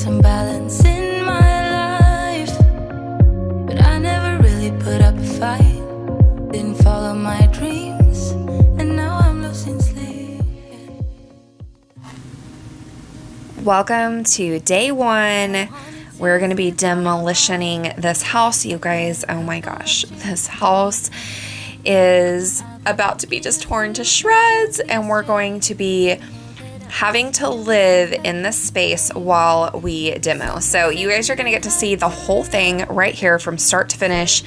some balance in my life, but I never really put up a fight. Didn't follow my dreams, and now I'm losing sleep. Welcome to day one. We're going to be demolitioning this house, you guys. Oh my gosh, this house is about to be just torn to shreds, and we're going to be having to live in this space while we demo. So you guys are going to get to see the whole thing right here from start to finish,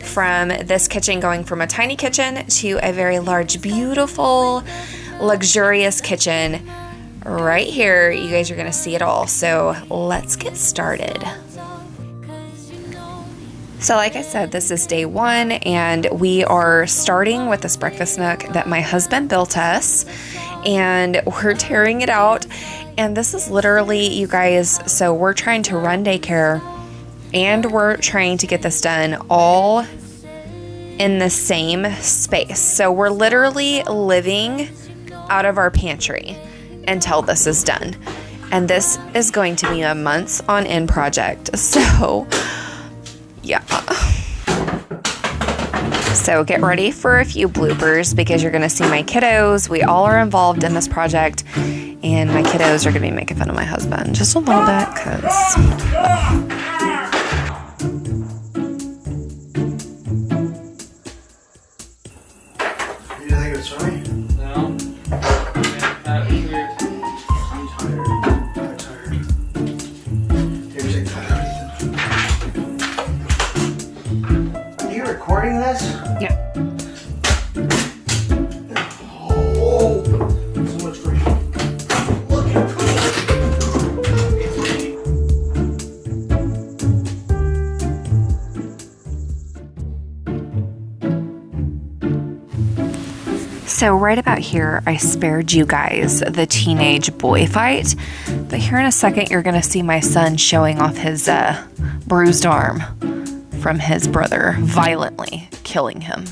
from this kitchen going from a tiny kitchen to a very large, beautiful, luxurious kitchen. Right here, you guys are going to see it all. So let's get started. So like I said, this is day one, and we are starting with this breakfast nook that my husband built us, and we're tearing it out. And this is literally, you guys, so we're trying to run daycare and we're trying to get this done all in the same space. So we're literally living out of our pantry until this is done. And this is going to be a months on end project. So yeah. So get ready for a few bloopers because you're going to see my kiddos. We all are involved in this project, and my kiddos are going to be making fun of my husband just a little bit because... You think it's funny? No. That's weird. I'm tired. I'm tired. Here's a cut. Are you recording this? Yeah. Oh, so much for you. Look at So right about here, I spared you guys the teenage boy fight, but here in a second, you're going to see my son showing off his bruised arm from his brother violently killing him.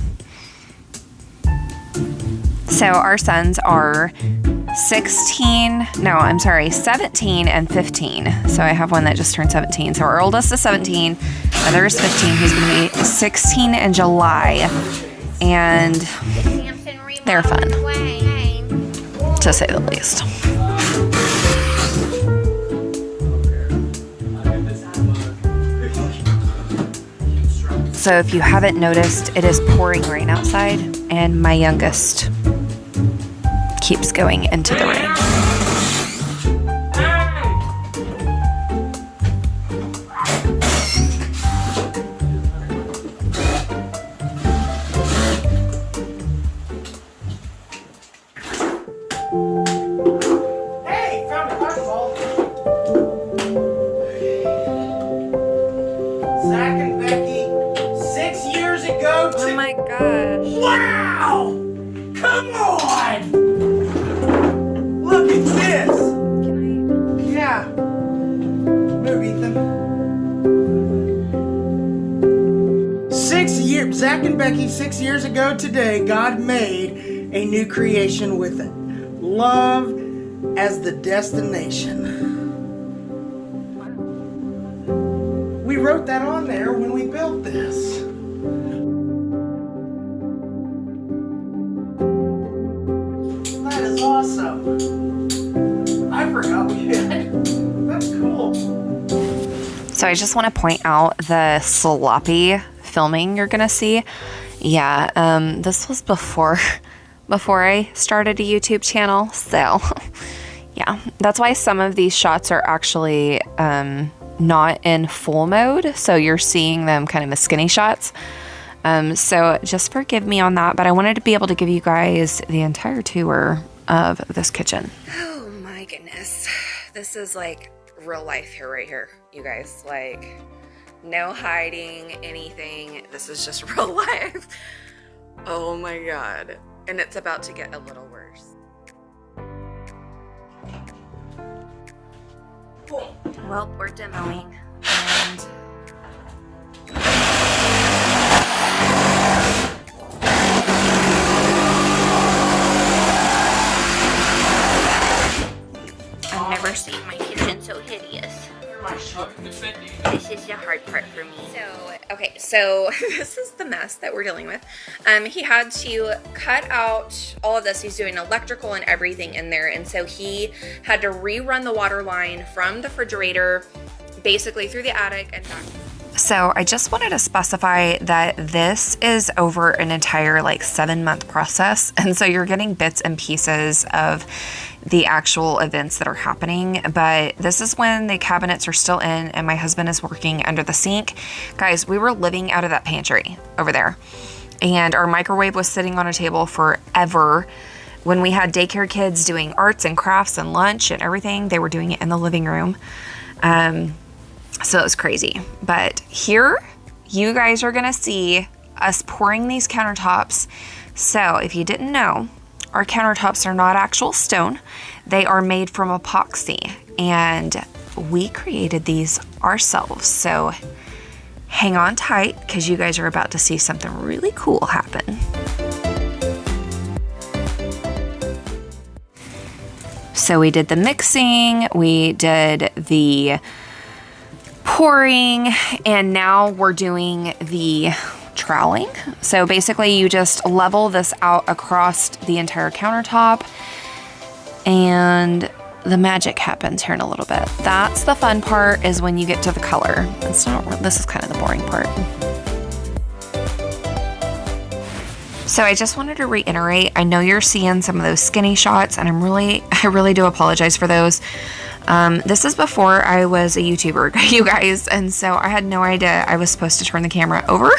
So our sons are 17 and 15. So I have one that just turned 17. So our oldest is 17, the other is 15. He's going to be 16 in July, and they're fun, to say the least. So if you haven't noticed, it is pouring rain outside, and my youngest keeps going into the rain. Hey, found a fireball. Zach and Becky, 6 years ago Oh my gosh. Wow! Come on! Look at this! Yeah. Move, Ethan. 6 years, Zach and Becky, 6 years ago today, God made a new creation with it. Love as the destination. We wrote that on there when we built this. That is awesome. I forgot we had. That's cool. So I just want to point out the sloppy filming you're gonna see. Yeah, this was before I started a YouTube channel, so yeah, that's why some of these shots are actually not in full mode, so you're seeing them kind of as skinny shots. So just forgive me on that, but I wanted to be able to give you guys the entire tour of this kitchen. Oh my goodness, this is like real life here, right here, you guys. Like, no hiding anything. This is just real life. Oh my god. And it's about to get a little worse. Well, we're demoing, and I've never seen my kitchen so hideous. 150. This is the hard part for me. So this is the mess that we're dealing with. He had to cut out all of this. He's doing electrical and everything in there, and so he had to rerun the water line from the refrigerator basically through the attic and back. So I just wanted to specify that this is over an entire like 7-month process, and so you're getting bits and pieces of the actual events that are happening, but this is when the cabinets are still in and my husband is working under the sink. Guys, we were living out of that pantry over there, and our microwave was sitting on a table forever. When we had daycare kids doing arts and crafts and lunch and everything, they were doing it in the living room. So it was crazy. But here, you guys are gonna see us pouring these countertops. So if you didn't know, our countertops are not actual stone. They are made from epoxy, and we created these ourselves. So hang on tight, because you guys are about to see something really cool happen. So we did the mixing, we did the pouring, and now we're doing the troweling. So basically you just level this out across the entire countertop, and the magic happens here in a little bit. That's the fun part, is when you get to the color. This is kind of the boring part. So I just wanted to reiterate, I know you're seeing some of those skinny shots, and I really do apologize for those. This is before I was a YouTuber, you guys, and so I had no idea I was supposed to turn the camera over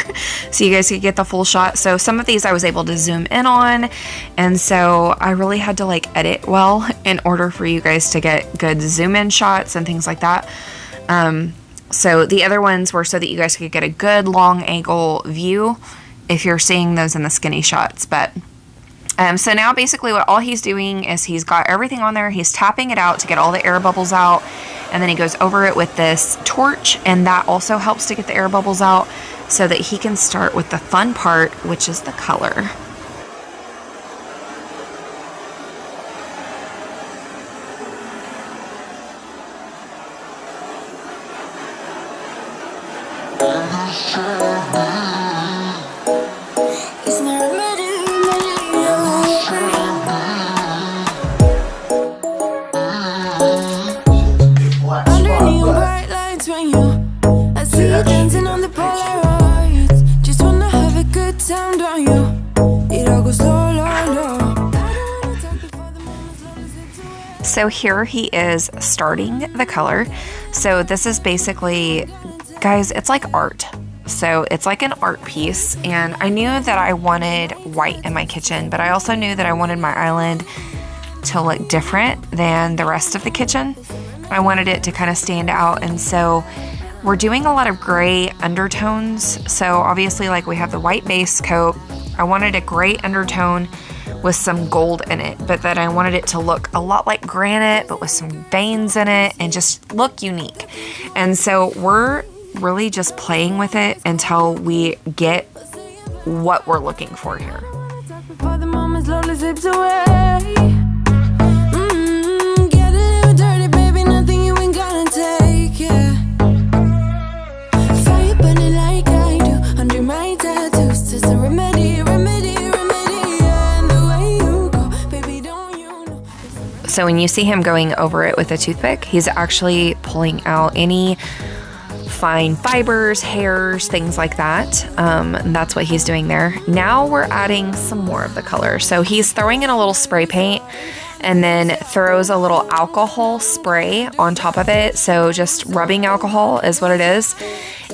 so you guys could get the full shot. So some of these I was able to zoom in on, and so I really had to like edit well in order for you guys to get good zoom in shots and things like that. So the other ones were so that you guys could get a good long angle view if you're seeing those in the skinny shots. But so now basically what all he's doing is he's got everything on there, he's tapping it out to get all the air bubbles out, and then he goes over it with this torch, and that also helps to get the air bubbles out so that he can start with the fun part, which is the color. So here he is starting the color. So this is basically, guys, it's like art. So it's like an art piece, and I knew that I wanted white in my kitchen, but I also knew that I wanted my island to look different than the rest of the kitchen. I wanted it to kind of stand out, and so we're doing a lot of gray undertones. So obviously, like, we have the white base coat. I wanted a gray undertone with some gold in it, but then I wanted it to look a lot like granite, but with some veins in it, and just look unique. And so we're really just playing with it until we get what we're looking for here. So when you see him going over it with a toothpick, he's actually pulling out any fine fibers, hairs, things like that. And that's what he's doing there. Now we're adding some more of the color. So he's throwing in a little spray paint and then throws a little alcohol spray on top of it. So just rubbing alcohol is what it is.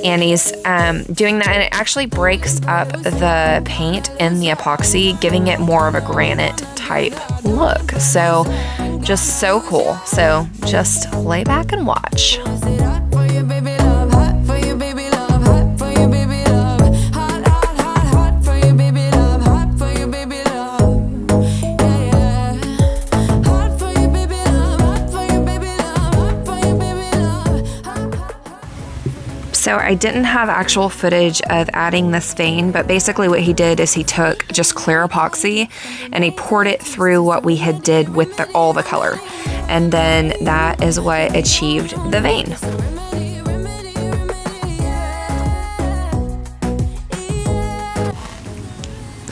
And he's doing that, and it actually breaks up the paint in the epoxy, giving it more of a granite type look. So just so cool. So just lay back and watch. So I didn't have actual footage of adding this vein, but basically what he did is he took just clear epoxy and he poured it through what we had did with all the color. And then that is what achieved the vein.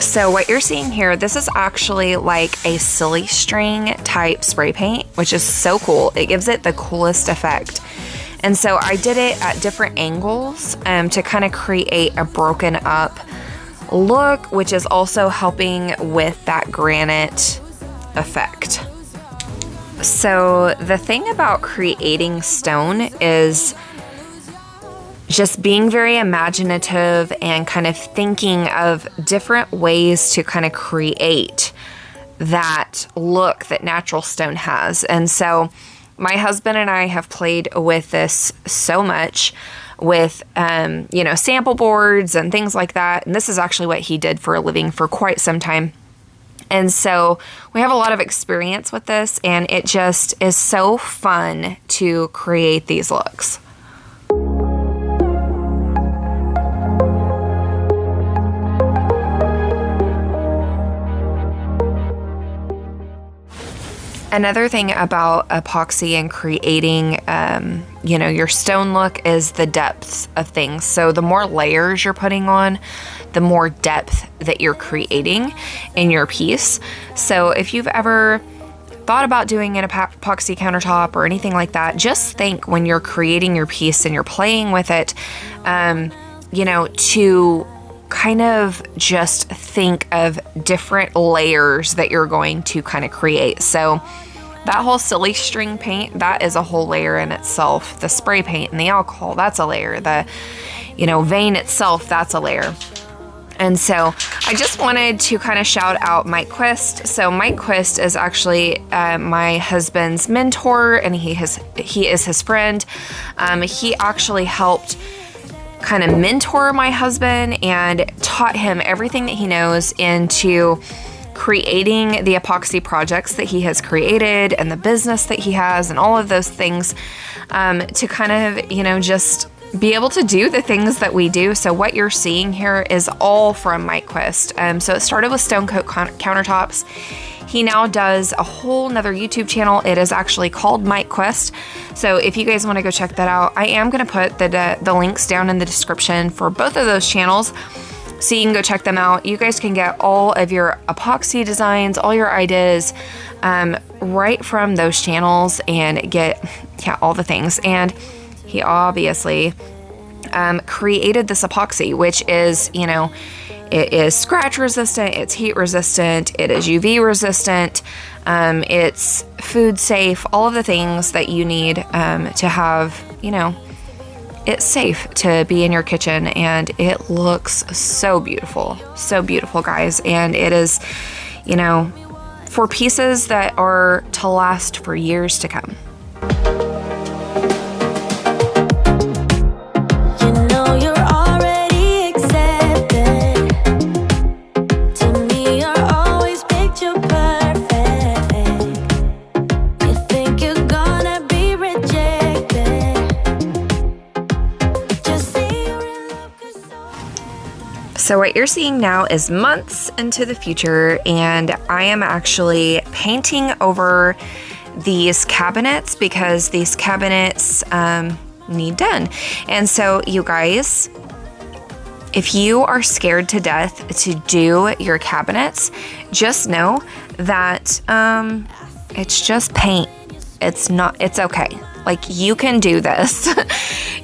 So what you're seeing here, this is actually like a silly string type spray paint, which is so cool. It gives it the coolest effect. And so I did it at different angles to kind of create a broken up look, which is also helping with that granite effect. So the thing about creating stone is just being very imaginative and kind of thinking of different ways to kind of create that look that natural stone has. And so my husband and I have played with this so much with, you know, sample boards and things like that. And this is actually what he did for a living for quite some time. And so we have a lot of experience with this, and it just is so fun to create these looks. Another thing about epoxy and creating, you know, your stone look is the depth of things. So the more layers you're putting on, the more depth that you're creating in your piece. So if you've ever thought about doing an epoxy countertop or anything like that, just think when you're creating your piece and you're playing with it, you know, to kind of just think of different layers that you're going to kind of create. So that whole silly string paint, that is a whole layer in itself. The spray paint and the alcohol, that's a layer. The, you know, vein itself, that's a layer. And so I just wanted to kind of shout out Mike Quist. So Mike Quist is actually my husband's mentor, and he is his friend. He actually helped kind of mentor my husband and taught him everything that he knows into creating the epoxy projects that he has created and the business that he has and all of those things, to kind of, you know, just be able to do the things that we do. So what you're seeing here is all from Mike Quist. So it started with stone coat countertops. He now does a whole nother YouTube channel. It is actually called Mike Quist. So if you guys want to go check that out, I am going to put the links down in the description for both of those channels, so you can go check them out. You guys can get all of your epoxy designs, all your ideas, right from those channels and get, yeah, all the things. And he obviously created this epoxy, which is, you know, it is scratch resistant, it's heat resistant, it is UV resistant, it's food safe, all of the things that you need to have, you know, it's safe to be in your kitchen. And it looks so beautiful, guys. And it is, you know, for pieces that are to last for years to come. So what you're seeing now is months into the future, and I am actually painting over these cabinets because these cabinets need done. And so you guys, if you are scared to death to do your cabinets, just know that it's just paint. It's okay. Like, you can do this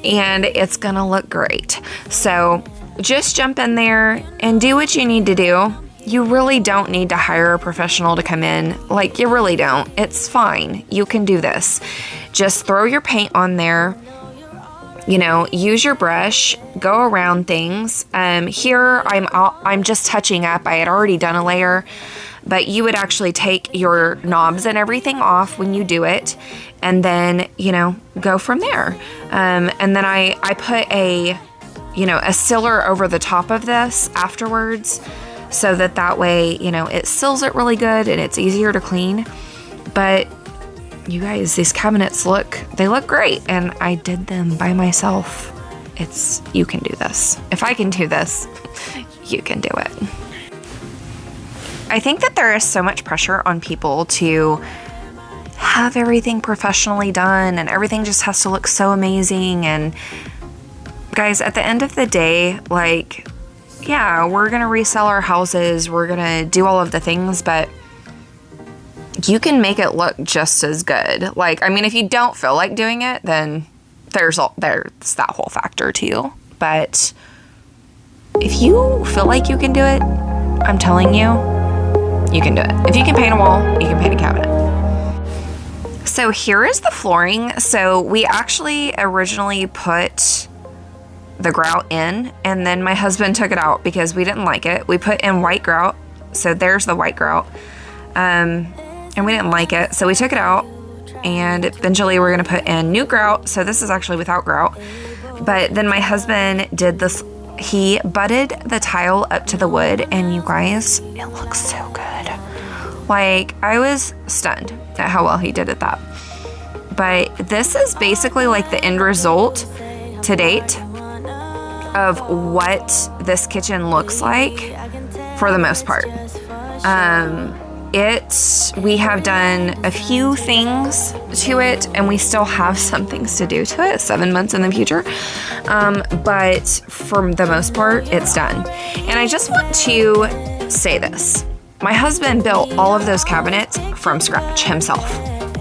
and it's gonna look great. So just jump in there and do what you need to do. You really don't need to hire a professional to come in. Like, you really don't. It's fine. You can do this. Just throw your paint on there. You know, use your brush, go around things. Here I'm just touching up. I had already done a layer, but you would actually take your knobs and everything off when you do it, and then, you know, go from there. And then I put a sealer over the top of this afterwards, so that way, you know, it seals it really good and it's easier to clean. But you guys, these cabinets look great, and I did them by myself. You can do this. If I can do this, you can do it. I think that there is so much pressure on people to have everything professionally done, and everything just has to look so amazing. And guys, at the end of the day, like, yeah, we're gonna resell our houses, we're gonna do all of the things, but you can make it look just as good. Like, I mean, if you don't feel like doing it, then there's that whole factor too. But if you feel like you can do it, I'm telling you, you can do it. If you can paint a wall, you can paint a cabinet. So here is the flooring. So we actually originally put the grout in, and then my husband took it out because we didn't like it. We put in white grout. So there's the white grout. And we didn't like it, so we took it out, and eventually we're gonna put in new grout. So this is actually without grout. But then my husband did this, he butted the tile up to the wood, and you guys, it looks so good. Like, I was stunned at how well he did at that. But this is basically like the end result to date of what this kitchen looks like for the most part. We have done a few things to it, and we still have some things to do to it 7 months in the future. But for the most part, it's done. And I just want to say this. My husband built all of those cabinets from scratch himself,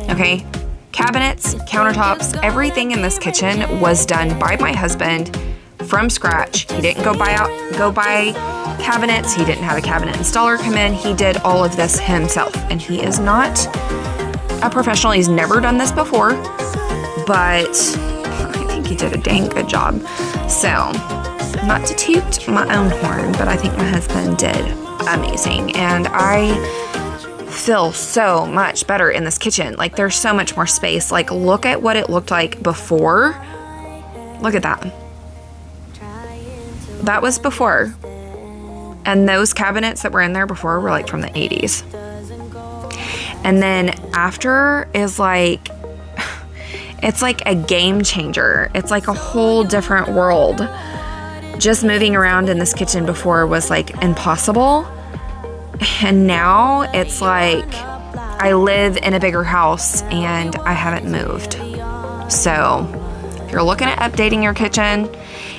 okay? Cabinets, countertops, everything in this kitchen was done by my husband from scratch. He didn't go buy cabinets. He didn't have a cabinet installer come in. He did all of this himself, and he is not a professional. He's never done this before, but I think he did a dang good job. So, not to toot my own horn, but I think my husband did amazing, and I feel so much better in this kitchen. Like, there's so much more space. Like, look at what it looked like before. Look at that. That was before. And those cabinets that were in there before were like from the 80s. And then after is like, it's like a game changer. It's like a whole different world. Just moving around in this kitchen before was like impossible. And now it's like I live in a bigger house and I haven't moved. So if you're looking at updating your kitchen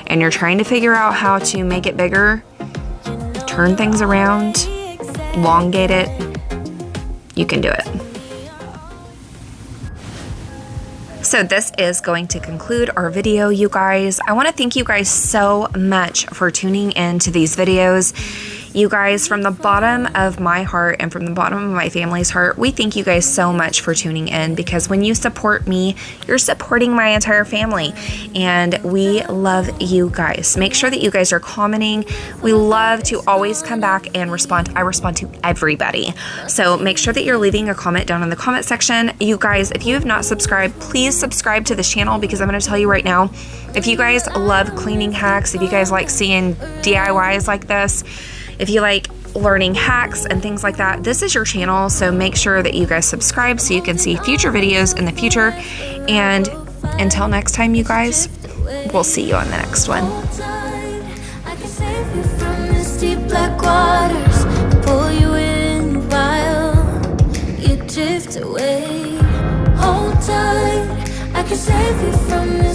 and you're trying to figure out how to make it bigger, turn things around, elongate it, you can do it. So this is going to conclude our video, you guys. I want to thank you guys so much for tuning in to these videos. You guys, from the bottom of my heart and from the bottom of my family's heart, we thank you guys so much for tuning in, because when you support me, you're supporting my entire family, and we love you guys. Make sure that you guys are commenting. We love to always come back and respond. I respond to everybody. So make sure that you're leaving a comment down in the comment section. You guys, if you have not subscribed, please subscribe to this channel, because I'm going to tell you right now, if you guys love cleaning hacks, if you guys like seeing DIYs like this, if you like learning hacks and things like that, this is your channel. So make sure that you guys subscribe so you can see future videos in the future. And until next time, you guys, we'll see you on the next one. I can save you from this deep black waters, pull you in while you drift away. Hold tight, I can save you from this